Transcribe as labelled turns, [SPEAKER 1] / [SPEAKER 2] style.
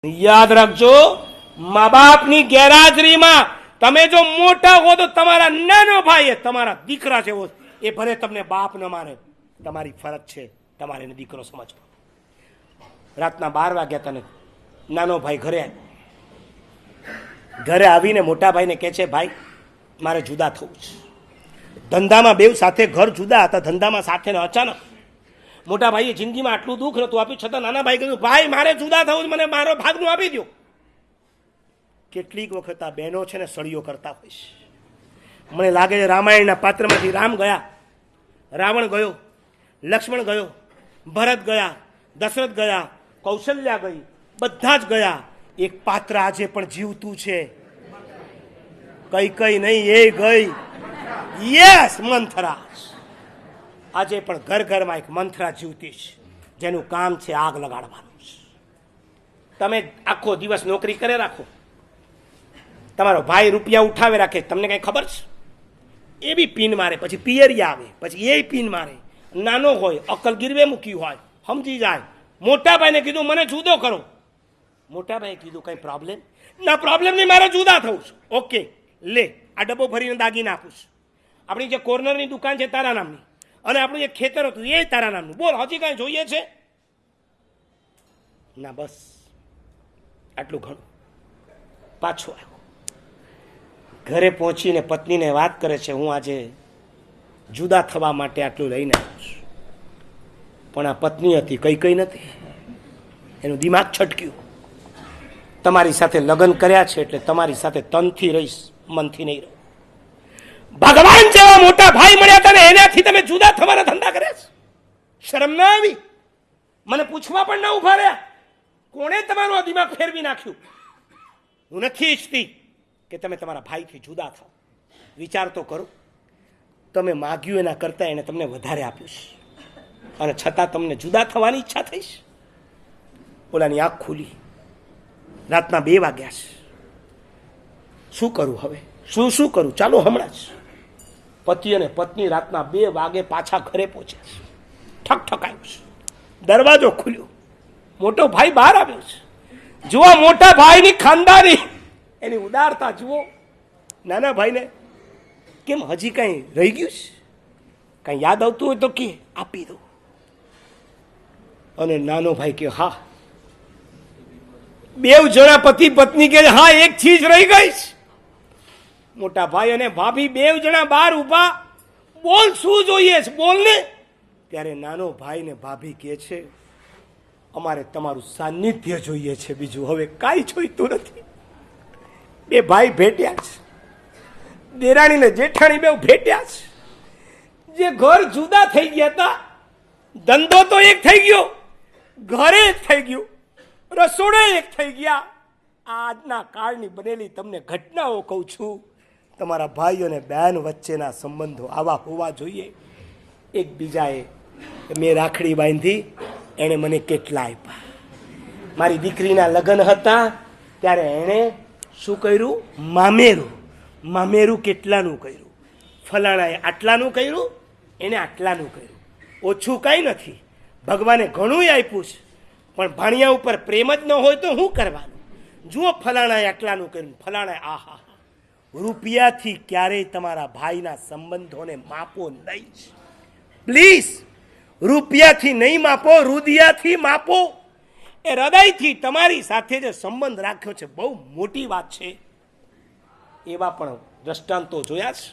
[SPEAKER 1] યાદ રાખજો, મા બાપની ગેરહાજરીમાં તમે જો મોટા હો તો તમારા નાનો ભાઈ એ તમારા દીકરા જેવો, એ ભલે તમને બાપ ન માને, તમારી ફરજ છે તમારે એને દીકરો સમજવો. રાતના 12 વાગ્યા તને નાનો ભાઈ ઘરે આવીને મોટા ભાઈને કહે છે, ભાઈ મારે જુદા થવું છે. ધંધામાં બેવ સાથે ઘર જુદા હતા, ધંધામાં સાથે ને અચાનક મોટા ભાઈએ જિંદગીમાં આટલું દુઃખ નહોતું આપ્યું, છતાં નાના ભાઈ કહ્યું, ભાઈ મારે જુદા થવું, મને મારો ભાગનું આપી દો. કેટલીક વખત આ બહેનો છે ને સળીઓ કરતા હોય છે. મને લાગે છે રામાયણના પાત્રમાંથી રામ ગયા, રાવણ ગયો, લક્ષ્મણ ગયો, ભરત ગયા, દશરથ ગયા, કૌશલ્યા ગઈ, બધા જ ગયા. એક પાત્ર આજે પણ જીવતું છે. કઈ નહીં, એ ગઈ. યસ, મંથરા. આજે પણ ઘર ઘરમાં એક મંથરા જીવતી છે, જેનું કામ છે આગ લગાડવાનું છે. તમે આખો દિવસ નોકરી કરે રાખો, તમારો ભાઈ રૂપિયા ઉઠાવે રાખે, તમને કઈ ખબર છે? એ બી પીન મારે, પછી પિયરિયા આવે, પછી એ પીન મારે. નાનો હોય, અકલ ગીરવે મૂકી હોય, સમજી જાય. મોટા ભાઈને કીધું મને જુદો કરો, મોટા ભાઈએ કીધું કઈ પ્રોબ્લેમ ના, પ્રોબ્લેમ નહીં, મારે જુદા થવું છે. ઓકે, લે આ ડબ્બો ભરીને દાગીને આપું છું. આપણી જે કોર્નરની દુકાન છે તારા નામની, અને આપણું જે ખેતર હતું એ તારા નામનું. બોલ, હજી કાંઈ જોઈએ છે? ના, બસ આટલું ઘણું. પાછો આવ્યો, ઘરે પહોંચીને પત્નીને વાત કરે છે, હું આજે જુદા થવા માટે આટલું લઈને આવ્યો છું. પણ આ પત્ની હતી, કઈ નથી. એનું દિમાગ છટક્યું. તમારી સાથે લગ્ન કર્યા છે એટલે તમારી સાથે તનથી રહીશ, મનથી નહીં રહું. ભગવાન જેવા મોટા ભાઈ મળ્યા હતા ને એનાથી તમે જુદા થવાના ધંધા કર્યા છે. શરમ ના આવી? મને પૂછવા પણ ના ઉભા રહ્યા. કોણે તમારું આ દિમાગ ફેરવી નાખ્યું? હું નથી ઈચ્છતી કે તમે તમારા ભાઈથી જુદા થાવ. વિચાર તો કરો, તમે માગ્યું એના કરતા એને તમને વધારે આપ્યું છે, અને છતાં તમને જુદા થવાની ઈચ્છા થઈ છે. ઓલાની આંખ ખુલી. રાતના 2 વાગ્યા છે. શું કરું હવે? શું કરું? ચાલો હમણાં જ. પતિ અને પત્ની રાતના 2 વાગે પાછા ઘરે પહોંચ્યા છે. ઠકઠકાયું છે, દરવાજો ખુલ્યો, મોટો ભાઈ બહાર આવ્યો છે. જુઓ મોટા ભાઈની ખાનદાની, એની ઉદારતા જુઓ. નાના ભાઈને કેમ હજી કઈ રહી ગયું છે? કઈ યાદ આવતું હોય તો કે આપી દો. અને નાનો ભાઈ કે હા. બેવ જણા પતિ પત્ની કે હા, એક ચીજ રહી ગઈ છે. મોટા ભાઈ અને ભાભી બેવ જણા બહાર ઉભા. બોલ, શું જોઈએ છે? બોલ ને. ત્યારે નાનો ભાઈ ને ભાભી કે છે, અમારે તમારું સાનિધ્ય જોઈએ છે, બીજું હવે કાંઈ જોઈતું નથી. બે ભાઈ ભેટ્યા છે, દેરાણી ને જેઠાણી બે ભેટ્યા છે. જે ઘર જુદા થઈ ગયા હતા, ધંધો તો એક થઈ ગયો, ઘરે એક થઈ ગયું, રસોડે એક થઈ ગયા. આજના કાળની બનેલી તમને ઘટનાઓ કહું છું. તમારા ભાઈ અને બહેન વચ્ચેના સંબંધો આવા હોવા જોઈએ. એકબીજાએ, મેં રાખડી બાંધી, એણે મને કેટલા આપ્યા. મારી દીકરીના લગ્ન હતા ત્યારે એણે શું કર્યું? મામેરું કેટલાનું કર્યું? ફલાણાએ આટલાનું કર્યું, એને આટલાનું કર્યું. ઓછું કાંઈ નથી, ભગવાને ઘણું આપ્યું છે, પણ ભાણિયા ઉપર પ્રેમ જ ન હોય તો શું કરવાનું? જુઓ, ફલાણાએ આટલાનું કર્યું, ફલાણાએ આહા. રૂપિયાથી ક્યારેય તમારા ભાઈના સંબંધોને માપો નહીં. પ્લીઝ, રૂપિયાથી નહીં માપો, હૃદયથી માપો. એ હૃદયથી તમારી સાથે જે સંબંધ રાખ્યો છે બહુ મોટી વાત છે. એવા પણ દ્રષ્ટાંતો જોયા છે.